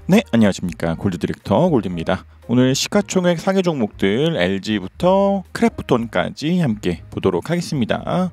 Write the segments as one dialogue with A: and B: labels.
A: 네, 안녕하십니까. 골드 디렉터 골드입니다. 오늘 시가총액 상위 종목들 LG부터 크래프톤까지 함께 보도록 하겠습니다.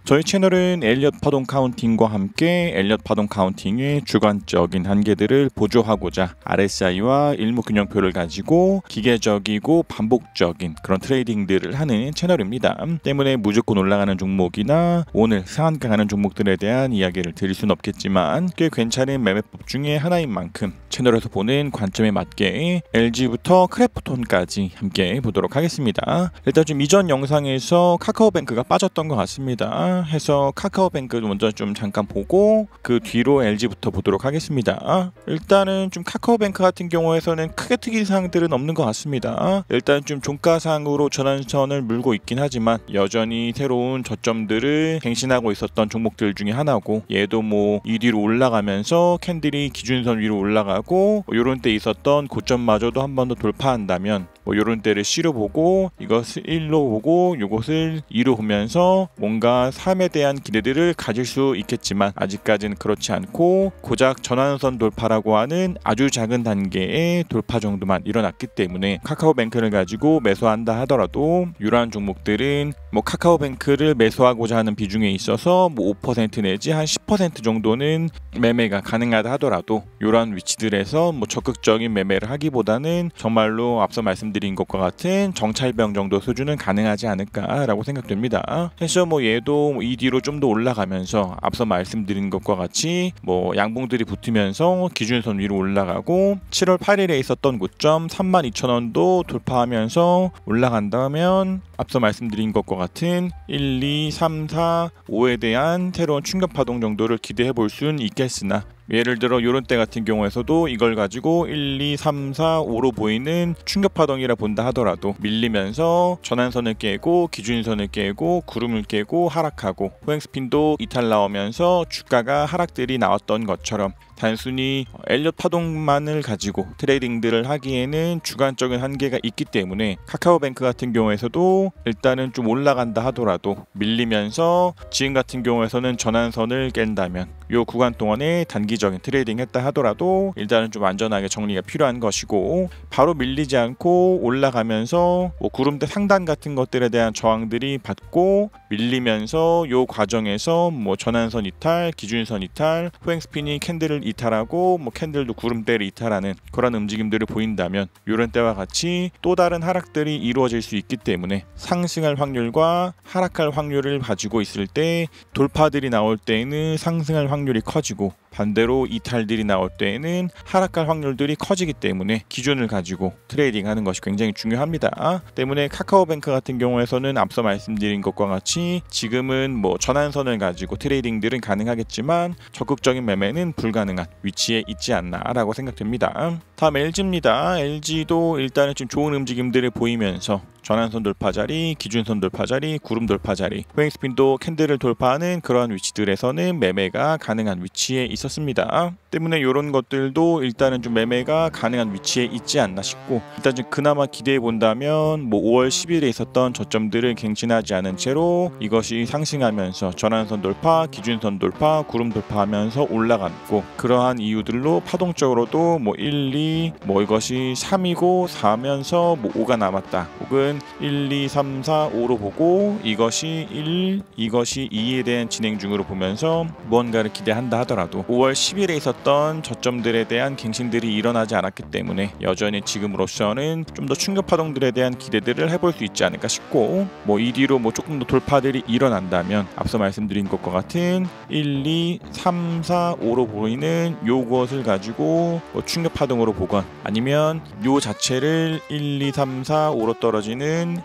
A: 저희 채널은 엘리엇 파동 카운팅과 함께 엘리엇 파동 카운팅의 주관적인 한계들을 보조하고자 RSI와 일목균형표를 가지고 기계적이고 반복적인 그런 트레이딩들을 하는 채널입니다. 때문에 무조건 올라가는 종목이나 오늘 상한가 가는 종목들에 대한 이야기를 드릴 수는 없겠지만 꽤 괜찮은 매매법 중에 하나인 만큼 채널에서 보는 관점에 맞게 LG부터 크래프톤까지 함께 보도록 하겠습니다. 일단 좀 이전 영상에서 카카오뱅크가 빠졌던 것 같습니다. 해서 카카오뱅크 먼저 좀 잠깐 보고 그 뒤로 LG부터 보도록 하겠습니다. 일단은 좀 카카오뱅크 같은 경우에서는 크게 특이한 사항들은 없는 것 같습니다. 일단 좀 종가상으로 전환선을 물고 있긴 하지만 여전히 새로운 저점들을 갱신하고 있었던 종목들 중에 하나고, 얘도 뭐 이 뒤로 올라가면서 캔들이 기준선 위로 올라가고 요런 때 있었던 고점마저도 한 번 더 돌파한다면 요런 때를 C로 보고 이것을 1로 보고 요것을 2로 보면서 뭔가 3에 대한 기대들을 가질 수 있겠지만 아직까지는 그렇지 않고 고작 전환선 돌파라고 하는 아주 작은 단계의 돌파 정도만 일어났기 때문에 카카오뱅크를 가지고 매수한다 하더라도 이러한 종목들은 뭐 카카오뱅크를 매수하고자 하는 비중에 있어서 뭐 5% 내지 한 10% 정도는 매매가 가능하다 하더라도 이러한 위치들에서 뭐 적극적인 매매를 하기보다는 정말로 앞서 말씀드린 것과 같은 정찰병 정도 수준은 가능하지 않을까라고 생각됩니다. 해서 뭐 얘도 이 뒤로 좀 더 올라가면서 앞서 말씀드린 것과 같이 뭐 양봉들이 붙으면서 기준선 위로 올라가고 7월 8일에 있었던 고점 32,000원도 돌파하면서 올라간다면 앞서 말씀드린 것과 같은 1, 2, 3, 4, 5에 대한 새로운 충격 파동 정도를 기대해 볼 수는 있겠으나 예를 들어 요런 때 같은 경우에서도 이걸 가지고 1, 2, 3, 4, 5로 보이는 충격파동이라 본다 하더라도 밀리면서 전환선을 깨고 기준선을 깨고 구름을 깨고 하락하고 포행스핀도 이탈 나오면서 주가가 하락들이 나왔던 것처럼 단순히 엘리엇 파동만을 가지고 트레이딩들을 하기에는 주관적인 한계가 있기 때문에 카카오뱅크 같은 경우에서도 일단은 좀 올라간다 하더라도 밀리면서 지금 같은 경우에서는 전환선을 깬다면 요 구간 동안에 단기적인 트레이딩 했다 하더라도 일단은 좀 안전하게 정리가 필요한 것이고, 바로 밀리지 않고 올라가면서 뭐 구름대 상단 같은 것들에 대한 저항들이 받고 밀리면서 요 과정에서 뭐 전환선 이탈, 기준선 이탈, 포행스핀이 캔들을 이탈하고 뭐 캔들도 구름대를 이탈하는 그런 움직임들을 보인다면 이런 때와 같이 또 다른 하락들이 이루어질 수 있기 때문에 상승할 확률과 하락할 확률을 가지고 있을 때 돌파들이 나올 때에는 상승할 확률이 커지고 반대로 이탈들이 나올 때에는 하락할 확률들이 커지기 때문에 기준을 가지고 트레이딩하는 것이 굉장히 중요합니다. 때문에 카카오뱅크 같은 경우에서는 앞서 말씀드린 것과 같이 지금은 뭐 전환선을 가지고 트레이딩들은 가능하겠지만 적극적인 매매는 불가능한 위치에 있지 않나 라고 생각됩니다. 다음 LG입니다. LG도 일단은 좀 좋은 움직임들을 보이면서 전환선 돌파 자리, 기준선 돌파 자리, 구름 돌파 자리, 포행스핀도 캔들을 돌파하는 그러한 위치들에서는 매매가 가능한 위치에 있었습니다. 때문에 이런 것들도 일단은 좀 매매가 가능한 위치에 있지 않나 싶고, 일단 좀 그나마 기대해 본다면 뭐 5월 10일에 있었던 저점들을 갱신하지 않은 채로 이것이 상승하면서 전환선 돌파, 기준선 돌파, 구름 돌파하면서 올라갔고, 그러한 이유들로 파동적으로도 뭐 1, 2, 뭐 이것이 3이고 4면서 뭐 5가 남았다, 혹은 1, 2, 3, 4, 5로 보고 이것이 1, 이것이 2에 대한 진행 중으로 보면서 무언가를 기대한다 하더라도 5월 10일에 있었던 저점들에 대한 갱신들이 일어나지 않았기 때문에 여전히 지금으로서는 좀 더 충격 파동들에 대한 기대들을 해볼 수 있지 않을까 싶고, 뭐 이 뒤로 뭐 조금 더 돌파들이 일어난다면 앞서 말씀드린 것과 같은 1, 2, 3, 4, 5로 보이는 요것을 가지고 뭐 충격 파동으로 보건, 아니면 요 자체를 1, 2, 3, 4, 5로 떨어지는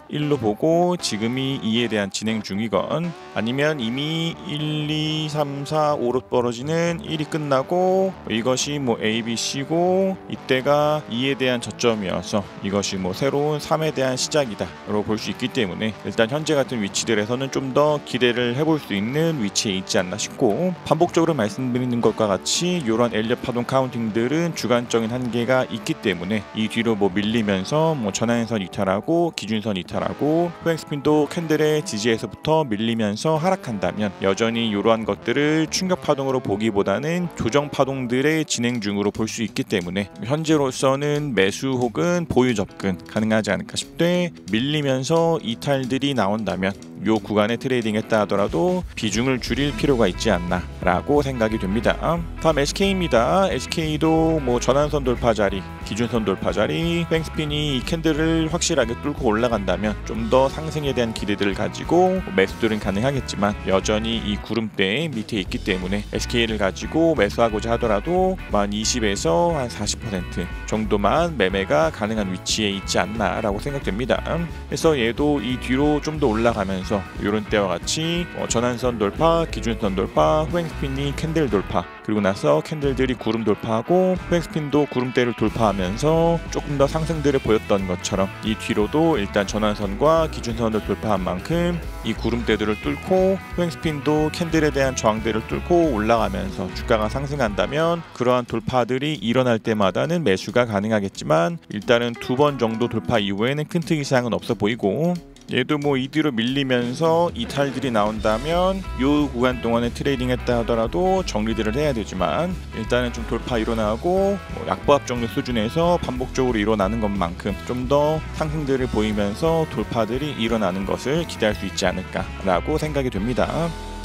A: 1로 보고 지금이 2에 대한 진행 중이건, 아니면 이미 1, 2, 3, 4, 5로 떨어지는 1이 끝나고 이것이 뭐 A, B, C고 이때가 2에 대한 저점이어서 이것이 뭐 새로운 3에 대한 시작이다 라고 볼 수 있기 때문에 일단 현재 같은 위치들에서는 좀 더 기대를 해볼 수 있는 위치에 있지 않나 싶고, 반복적으로 말씀드리는 것과 같이 이런 엘리엇 파동 카운팅들은 주관적인 한계가 있기 때문에 이 뒤로 뭐 밀리면서 뭐 전환선 이탈하고 기준 기준선 이탈하고 후행스핀도 캔들의 지지에서부터 밀리면서 하락한다면 여전히 이러한 것들을 충격 파동으로 보기보다는 조정 파동들의 진행 중으로 볼 수 있기 때문에 현재로서는 매수 혹은 보유 접근 가능하지 않을까 싶되, 밀리면서 이탈들이 나온다면 요 구간에 트레이딩했다 하더라도 비중을 줄일 필요가 있지 않나 라고 생각이 됩니다. 다음 SK입니다. SK도 뭐 전환선 돌파 자리, 기준선 돌파 자리, 후행스핀이 이 캔들을 확실하게 뚫고 올라간다면 좀 더 상승에 대한 기대들을 가지고 매수들은 가능하겠지만 여전히 이 구름대 밑에 있기 때문에 SK를 가지고 매수하고자 하더라도 만 20에서 한 40% 정도만 매매가 가능한 위치에 있지 않나 라고 생각됩니다. 그래서 얘도 이 뒤로 좀 더 올라가면서 이런 때와 같이 전환선 돌파, 기준선 돌파, 후행스핀이 캔들 돌파, 그리고 나서 캔들들이 구름 돌파하고 후행스핀도 구름대를 돌파하면서 조금 더 상승들을 보였던 것처럼 이 뒤로도 일단 전환선과 기준선을 돌파한 만큼 이 구름대들을 뚫고 후행스핀도 캔들에 대한 저항대를 뚫고 올라가면서 주가가 상승한다면 그러한 돌파들이 일어날 때마다는 매수가 가능하겠지만 일단은 2번 정도 돌파 이후에는 큰 특이 사항은 없어 보이고, 얘도 뭐 이 뒤로 밀리면서 이탈들이 나온다면 요 구간 동안에 트레이딩 했다 하더라도 정리들을 해야 되지만 일단은 좀 돌파 일어나고 뭐 약보합 정도 수준에서 반복적으로 일어나는 것만큼 좀 더 상승들을 보이면서 돌파들이 일어나는 것을 기대할 수 있지 않을까 라고 생각이 됩니다.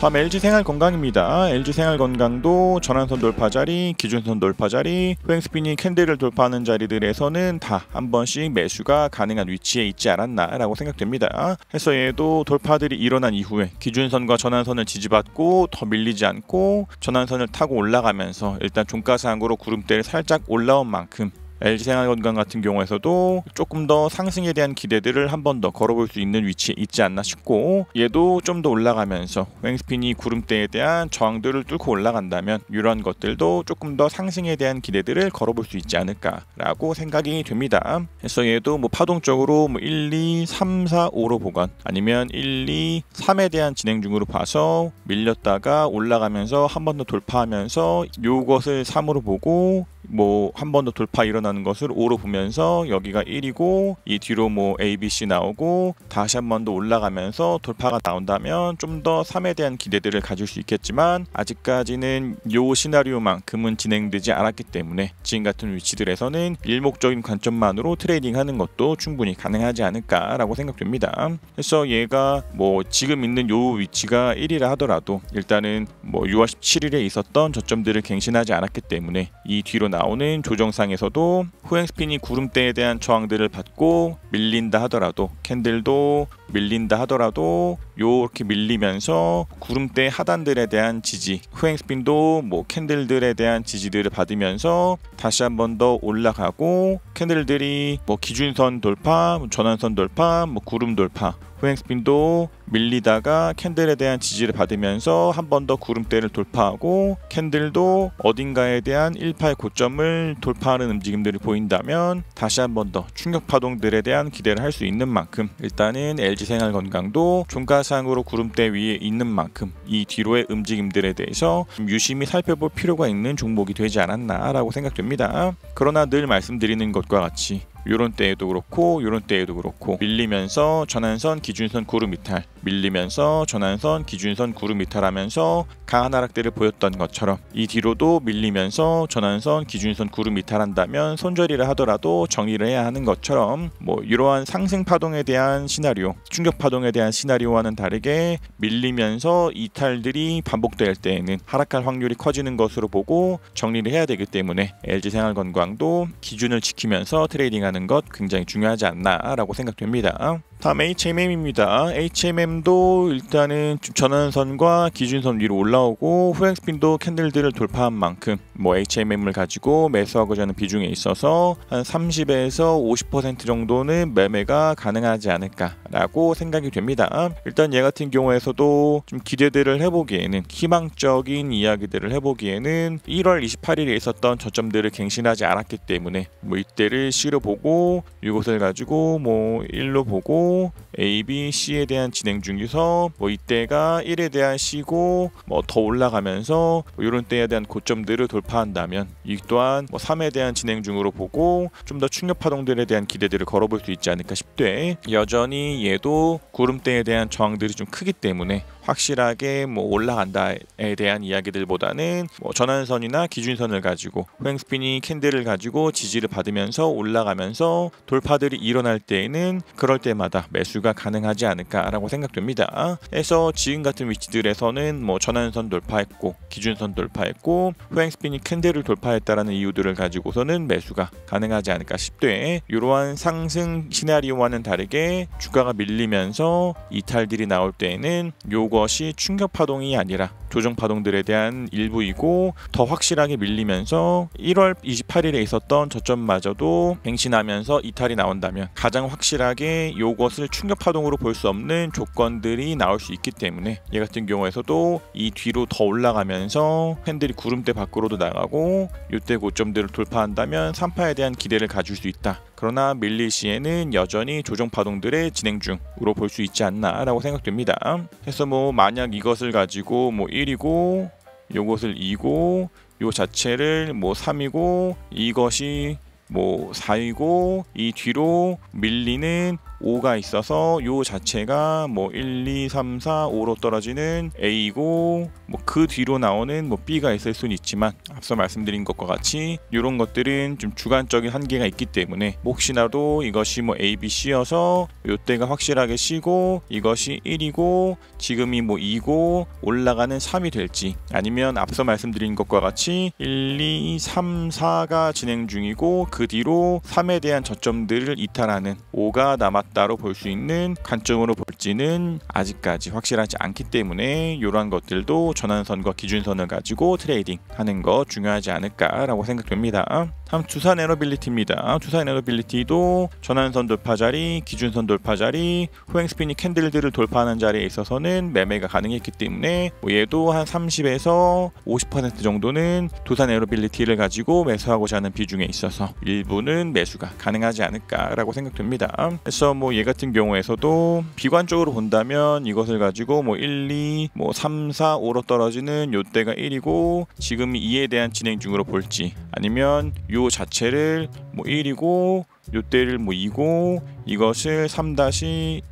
A: 다음 LG생활건강입니다. LG생활건강도 전환선 돌파 자리, 기준선 돌파 자리, 후행스핀이 캔들을 돌파하는 자리들에서는 다 한 번씩 매수가 가능한 위치에 있지 않았나라고 생각됩니다. 해서 얘도 돌파들이 일어난 이후에 기준선과 전환선을 지지받고 더 밀리지 않고 전환선을 타고 올라가면서 일단 종가상으로 구름대를 살짝 올라온 만큼 LG생활건강 같은 경우에서도 조금 더 상승에 대한 기대들을 한 번 더 걸어볼 수 있는 위치에 있지 않나 싶고, 얘도 좀 더 올라가면서 후행스핀이 구름대에 대한 저항들을 뚫고 올라간다면 이런 것들도 조금 더 상승에 대한 기대들을 걸어볼 수 있지 않을까라고 생각이 됩니다. 그래서 얘도 뭐 파동적으로 뭐 1, 2, 3, 4, 5로 보건 아니면 1, 2, 3에 대한 진행 중으로 봐서 밀렸다가 올라가면서 한 번 더 돌파하면서 요것을 3으로 보고 뭐 한 번 더 돌파 일어나는 것을 5로 보면서 여기가 1이고 이 뒤로 뭐 A, B, C 나오고 다시 한 번 더 올라가면서 돌파가 나온다면 좀 더 3에 대한 기대들을 가질 수 있겠지만 아직까지는 요 시나리오만큼은 진행되지 않았기 때문에 지금 같은 위치들에서는 일목적인 관점만으로 트레이딩하는 것도 충분히 가능하지 않을까라고 생각됩니다. 그래서 얘가 뭐 지금 있는 요 위치가 1이라 하더라도 일단은 뭐 6월 17일에 있었던 저점들을 갱신하지 않았기 때문에 이 뒤로 나오는 조정상에서도 후행스핀이 구름대에 대한 저항들을 받고 밀린다 하더라도 캔들도 밀린다 하더라도 요렇게 밀리면서 구름대 하단들에 대한 지지, 후행스핀도 뭐 캔들들에 대한 지지들을 받으면서 다시 한 번 더 올라가고 캔들들이 뭐 기준선 돌파, 전환선 돌파, 뭐 구름 돌파, 후행스핀도 밀리다가 캔들에 대한 지지를 받으면서 한 번 더 구름대를 돌파하고 캔들도 어딘가에 대한 18 고점을 돌파하는 움직임들이 보인다면 다시 한 번 더 충격 파동들에 대한 기대를 할 수 있는 만큼 일단은 LG생활건강도 종가상으로 구름대 위에 있는 만큼 이 뒤로의 움직임들에 대해서 좀 유심히 살펴볼 필요가 있는 종목이 되지 않았나라고 생각됩니다. 그러나 늘 말씀드리는 것과 같이 요런 때에도 그렇고 요런 때에도 그렇고 밀리면서 전환선 기준선 구름 이탈, 밀리면서 전환선 기준선 구름 이탈하면서 강한 하락들을 보였던 것처럼 이 뒤로도 밀리면서 전환선 기준선 구름 이탈한다면 손절이라 하더라도 정리를 해야 하는 것처럼 뭐 이러한 상승 파동에 대한 시나리오, 충격 파동에 대한 시나리오와는 다르게 밀리면서 이탈들이 반복될 때에는 하락할 확률이 커지는 것으로 보고 정리를 해야 되기 때문에 LG생활건강도 기준을 지키면서 트레이딩하는 것 굉장히 중요하지 않나라고 생각됩니다. 다음 HMM입니다. HMM도 일단은 전환선과 기준선 위로 올라오고 후행스핀도 캔들들을 돌파한 만큼 뭐 HMM을 가지고 매수하고자 하는 비중에 있어서 한 30에서 50% 정도는 매매가 가능하지 않을까라고 생각이 됩니다. 일단 얘 같은 경우에서도 좀 기대들을 해보기에는 희망적인 이야기들을 해보기에는 1월 28일에 있었던 저점들을 갱신하지 않았기 때문에 뭐 이때를 C로 보고 이것을 가지고 뭐 1로 보고 있고 A, B, C에 대한 진행 중에서 뭐 이때가 1에 대한 C고 뭐 더 올라가면서 뭐 이런 때에 대한 고점들을 돌파한다면 이 또한 뭐 3에 대한 진행 중으로 보고 좀 더 충격 파동들에 대한 기대들을 걸어볼 수 있지 않을까 싶되, 여전히 얘도 구름대에 대한 저항들이 좀 크기 때문에 확실하게 뭐 올라간다에 대한 이야기들보다는 뭐 전환선이나 기준선을 가지고 횡스피닝 캔들을 가지고 지지를 받으면서 올라가면서 돌파들이 일어날 때에는 그럴 때마다 매수가 가능하지 않을까라고 생각됩니다. 그래서 지금 같은 위치들에서는 뭐 전환선 돌파했고 기준선 돌파했고 횡스피닝 캔들을 돌파했다라는 이유들을 가지고서는 매수가 가능하지 않을까 싶되, 이러한 상승 시나리오와는 다르게 주가가 밀리면서 이탈들이 나올 때에는 요것이 충격 파동이 아니라 조정 파동들에 대한 일부이고, 더 확실하게 밀리면서 1월 28일에 있었던 저점마저도 갱신하면서 이탈이 나온다면 가장 확실하게 요것을 충격 파동으로 볼 수 없는 조건들이 나올 수 있기 때문에 얘 같은 경우에서도 이 뒤로 더 올라가면서 팬들이 구름대 밖으로도 나가고 이때 고점들을 돌파한다면 3파에 대한 기대를 가질 수 있다. 그러나 밀릴 시에는 여전히 조정 파동들의 진행 중으로 볼 수 있지 않나라고 생각됩니다. 그래서 뭐 만약 이것을 가지고 뭐 1이고 요것을 2고 요 자체를 뭐 3이고 이것이 뭐 4이고 이 뒤로 밀리는 5가 있어서 요 자체가 뭐 1, 2, 3, 4, 5로 떨어지는 A이고 뭐 그 뒤로 나오는 뭐 B가 있을 수는 있지만, 앞서 말씀드린 것과 같이 이런 것들은 좀 주관적인 한계가 있기 때문에 혹시나도 이것이 뭐 A, B, C여서 요때가 확실하게 C고 이것이 1이고 지금이 뭐 2고 올라가는 3이 될지, 아니면 앞서 말씀드린 것과 같이 1, 2, 3, 4가 진행 중이고 그 뒤로 3에 대한 저점들을 이탈하는 5가 남았다로 볼 수 있는 관점으로 볼지는 아직까지 확실하지 않기 때문에 이러한 것들도 전환선과 기준선을 가지고 트레이딩 하는 거 중요하지 않을까라고 생각됩니다. 다음 두산 에너빌리티입니다. 두산 에너빌리티도 전환선 돌파 자리, 기준선 돌파 자리, 후행스피닝 캔들들을 돌파하는 자리에 있어서는 매매가 가능했기 때문에 얘도 한 30에서 50% 정도는 두산 에너빌리티를 가지고 매수하고자 하는 비중에 있어서 일부는 매수가 가능하지 않을까라고 생각됩니다. 그래서 뭐 얘 같은 경우에서도 비관적으로 본다면 이것을 가지고 뭐 1, 2, 뭐 3, 4, 5로 떨어지는 요때가 1이고 지금이 2에 대한 진행 중으로 볼지, 아니면 요 자체를 뭐 1이고 요때를 뭐 2고 이것을 3-1,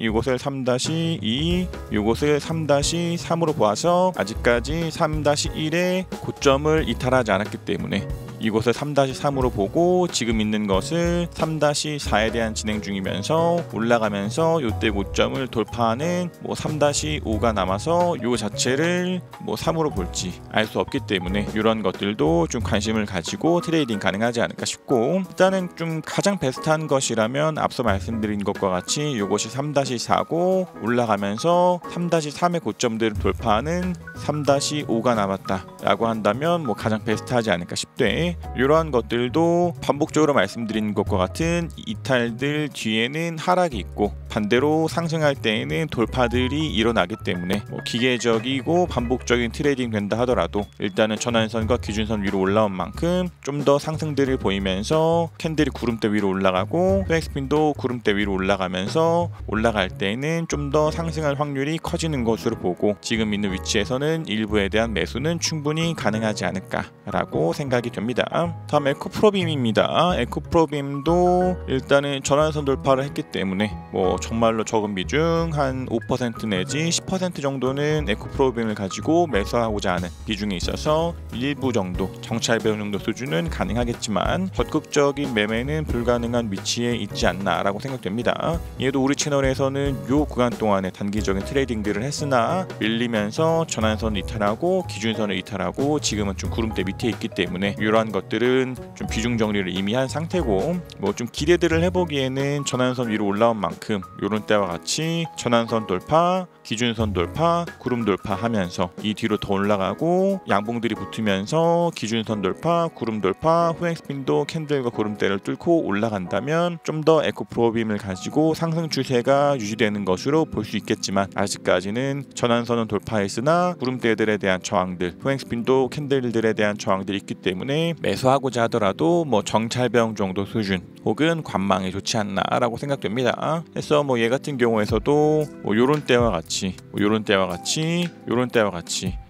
A: 이것을 3-2, 이것을 3-3으로 보아서 아직까지 3-1의 고점을 이탈하지 않았기 때문에 이곳을 3-3으로 보고 지금 있는 것을 3-4에 대한 진행 중이면서 올라가면서 요때 고점을 돌파하는 뭐 3-5가 남아서 요 자체를 뭐 3으로 볼지 알 수 없기 때문에 이런 것들도 좀 관심을 가지고 트레이딩 가능하지 않을까 싶고, 일단은 좀 가장 베스트한 것이라면 앞서 말씀드린 것과 같이 이것이 3-4고 올라가면서 3-3의 고점들을 돌파하는 3-5가 남았다 라고 한다면 뭐 가장 베스트하지 않을까 싶되, 이러한 것들도 반복적으로 말씀드린 것과 같은 이탈들 뒤에는 하락이 있고 반대로 상승할 때에는 돌파들이 일어나기 때문에 뭐 기계적이고 반복적인 트레이딩 된다 하더라도 일단은 전환선과 기준선 위로 올라온 만큼 좀 더 상승들을 보이면서 캔들이 구름대 위로 올라가고 백스핀도 구름대 위로 올라가면서 올라갈 때에는 좀 더 상승할 확률이 커지는 것으로 보고, 지금 있는 위치에서는 일부에 대한 매수는 충분히 가능하지 않을까라고 생각이 됩니다. 다음 에코프로빔입니다. 에코프로빔도 일단은 전환선 돌파를 했기 때문에 뭐 정말로 적은 비중 한 5% 내지 10% 정도는 에코프로빔을 가지고 매수하고자 하는 비중이 있어서 일부 정도 정찰 배분 정도 수준은 가능하겠지만 적극적인 매매는 불가능한 위치에 있지 않나라고 생각됩니다. 얘도 우리 채널에서는 요 구간 동안에 단기적인 트레이딩들을 했으나 밀리면서 전환선을 이탈하고 기준선을 이탈하고 지금은 좀 구름대 밑에 있기 때문에 이러한 것들은 좀 비중 정리를 이미 한 상태고, 뭐 좀 기대들을 해보기에는 전환선 위로 올라온 만큼 이런 때와 같이 전환선 돌파, 기준선 돌파, 구름 돌파하면서 이 뒤로 더 올라가고 양봉들이 붙으면서 기준선 돌파, 구름 돌파, 후행 스핀도 캔들과 구름대를 뚫고 올라간다면 좀 더 에코 프로빔을 가지고 상승 추세가 유지되는 것으로 볼 수 있겠지만 아직까지는 전환선은 돌파했으나 구름대들에 대한 저항들, 후행 스핀도 캔들들에 대한 저항들이 있기 때문에 매수하고자 하더라도 뭐 정찰병 정도 수준 혹은 관망이 좋지 않나라고 생각됩니다. 그래서 뭐 얘 같은 경우에서도 뭐 요런 때와 같이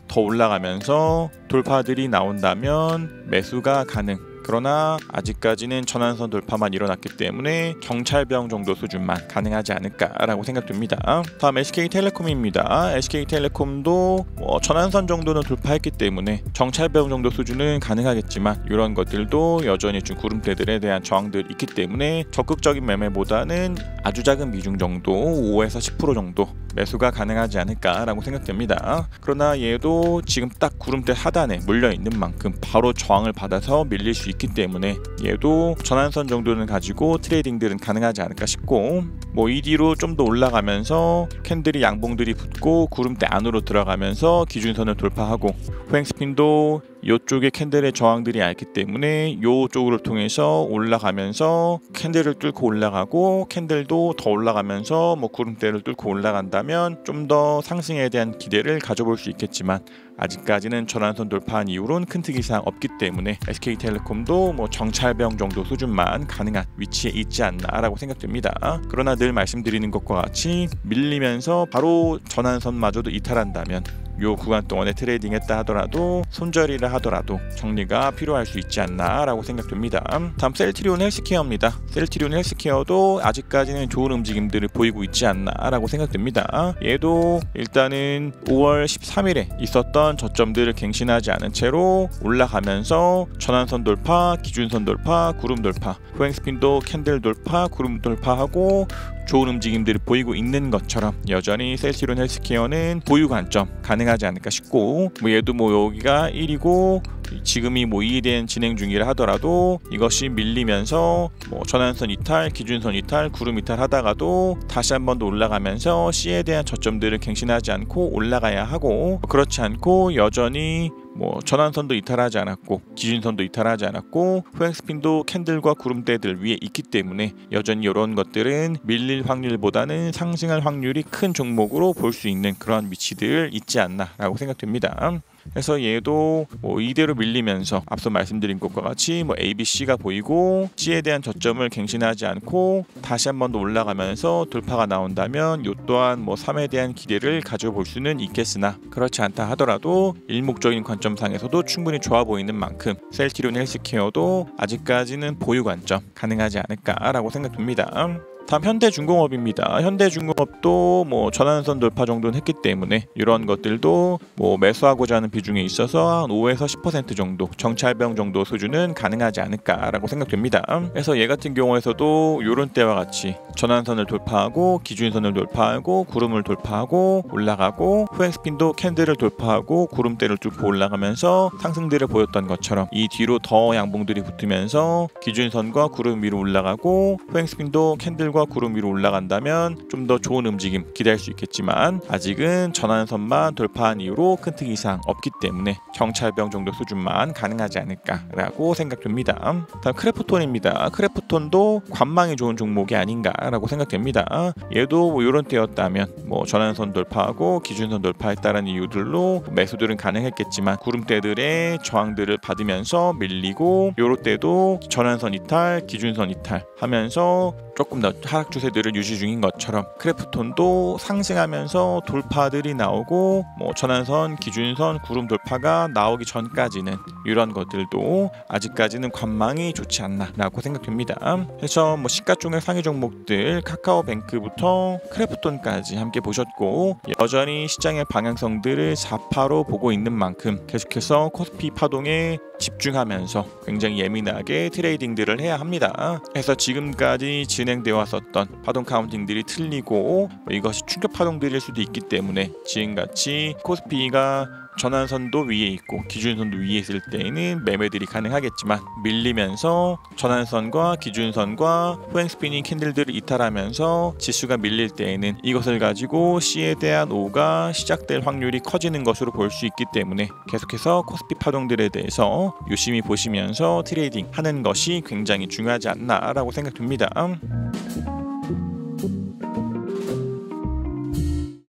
A: 더 올라가면서 돌파들이 나온다면 매수가 가능. 그러나 아직까지는 전환선 돌파만 일어났기 때문에 정찰병 정도 수준만 가능하지 않을까라고 생각됩니다. 다음 SK텔레콤입니다. SK텔레콤도 전환선 정도는 돌파했기 때문에 정찰병 정도 수준은 가능하겠지만 이런 것들도 여전히 좀 구름대들에 대한 저항들이 있기 때문에 적극적인 매매보다는 아주 작은 비중 정도 5에서 10% 정도 매수가 가능하지 않을까라고 생각됩니다. 그러나 얘도 지금 딱 구름대 하단에 물려있는 만큼 바로 저항을 받아서 밀릴 수 있기 때문에 얘도 전환선 정도는 가지고 트레이딩들은 가능하지 않을까 싶고 뭐 이 뒤로 좀 더 올라가면서 캔들이 양봉들이 붙고 구름대 안으로 들어가면서 기준선을 돌파하고 후행 스핀도 이쪽에 캔들의 저항들이 있기 때문에 이쪽을 통해서 올라가면서 캔들을 뚫고 올라가고 캔들도 더 올라가면서 뭐 구름대를 뚫고 올라간다면 좀 더 상승에 대한 기대를 가져볼 수 있겠지만 아직까지는 전환선 돌파한 이후로는 큰 특이사항 없기 때문에 SK텔레콤도 뭐 정찰병 정도 수준만 가능한 위치에 있지 않나라고 생각됩니다. 그러나 늘 말씀드리는 것과 같이 밀리면서 바로 전환선마저도 이탈한다면 요 구간 동안에 트레이딩 했다 하더라도 손절이라 하더라도 정리가 필요할 수 있지 않나라고 생각됩니다. 다음 셀트리온 헬스케어입니다. 셀트리온 헬스케어도 아직까지는 좋은 움직임들을 보이고 있지 않나라고 생각됩니다. 얘도 일단은 5월 13일에 있었던 저점들을 갱신하지 않은 채로 올라가면서 전환선 돌파, 기준선 돌파, 구름 돌파, 후행 스핀도 캔들 돌파, 구름 돌파하고 좋은 움직임들을 보이고 있는 것처럼 여전히 셀트리온 헬스케어는 보유 관점 가능하지 않을까 싶고 뭐 얘도 뭐 여기가 1이고 지금이 뭐 2에 대한 진행 중이라 하더라도 이것이 밀리면서 뭐 전환선 이탈, 기준선 이탈, 구름 이탈 하다가도 다시 한 번 더 올라가면서 C에 대한 저점들을 갱신하지 않고 올라가야 하고 그렇지 않고 여전히 뭐 전환선도 이탈하지 않았고 기준선도 이탈하지 않았고 후행 스핀도 캔들과 구름대들 위에 있기 때문에 여전히 이런 것들은 밀릴 확률보다는 상승할 확률이 큰 종목으로 볼 수 있는 그런 위치들 있지 않나라고 생각됩니다. 그래서 얘도 뭐 이대로 밀리면서 앞서 말씀드린 것과 같이 뭐 A, B, C가 보이고 C에 대한 저점을 갱신하지 않고 다시 한 번 더 올라가면서 돌파가 나온다면 이 또한 뭐 3에 대한 기대를 가져볼 수는 있겠으나 그렇지 않다 하더라도 일목적인 관점상에서도 충분히 좋아 보이는 만큼 셀트리온 헬스케어도 아직까지는 보유 관점 가능하지 않을까라고 생각됩니다. 다음 현대중공업입니다. 현대중공업도 뭐 전환선 돌파 정도는 했기 때문에 이런 것들도 뭐 매수하고자 하는 비중에 있어서 한 5에서 10% 정도 정찰병 정도 수준은 가능하지 않을까라고 생각됩니다. 그래서 얘 같은 경우에서도 이런 때와 같이 전환선을 돌파하고 기준선을 돌파하고 구름을 돌파하고 올라가고 후행 스핀도 캔들을 돌파하고 구름대를 뚫고 올라가면서 상승들을 보였던 것처럼 이 뒤로 더 양봉들이 붙으면서 기준선과 구름 위로 올라가고 후행 스핀도 캔들과 구름 위로 올라간다면 좀 더 좋은 움직임 기대할 수 있겠지만 아직은 전환선만 돌파한 이후로 큰 특이사항 없기 때문에 정찰병 정도 수준만 가능하지 않을까라고 생각됩니다. 다음 크래프톤입니다. 크래프톤도 관망이 좋은 종목이 아닌가라고 생각됩니다. 얘도 뭐 이런 때였다면 뭐 전환선 돌파하고 기준선 돌파했다는 이유들로 매수들은 가능했겠지만 구름대들의 저항들을 받으면서 밀리고 요럴 때도 전환선 이탈, 기준선 이탈 하면서 조금 더 하락 추세들을 유지 중인 것처럼 크래프톤도 상승하면서 돌파들이 나오고 뭐 전환선, 기준선, 구름 돌파가 나오기 전까지는 이런 것들도 아직까지는 관망이 좋지 않나라고 생각됩니다. 그래서 뭐 시가총액 상위 종목들 카카오뱅크부터 크래프톤까지 함께 보셨고 여전히 시장의 방향성들을 좌파로 보고 있는 만큼 계속해서 코스피 파동에 집중하면서 굉장히 예민하게 트레이딩들을 해야 합니다. 그래서 지금까지 진행되어 왔었던 파동 카운팅들이 틀리고 이것이 충격 파동들일 수도 있기 때문에 지금같이 코스피가 전환선도 위에 있고 기준선도 위에 있을 때에는 매매들이 가능하겠지만 밀리면서 전환선과 기준선과 후행 스피닝 캔들들을 이탈하면서 지수가 밀릴 때에는 이것을 가지고 C에 대한 O가 시작될 확률이 커지는 것으로 볼 수 있기 때문에 계속해서 코스피 파동들에 대해서 유심히 보시면서 트레이딩 하는 것이 굉장히 중요하지 않나라고 생각됩니다.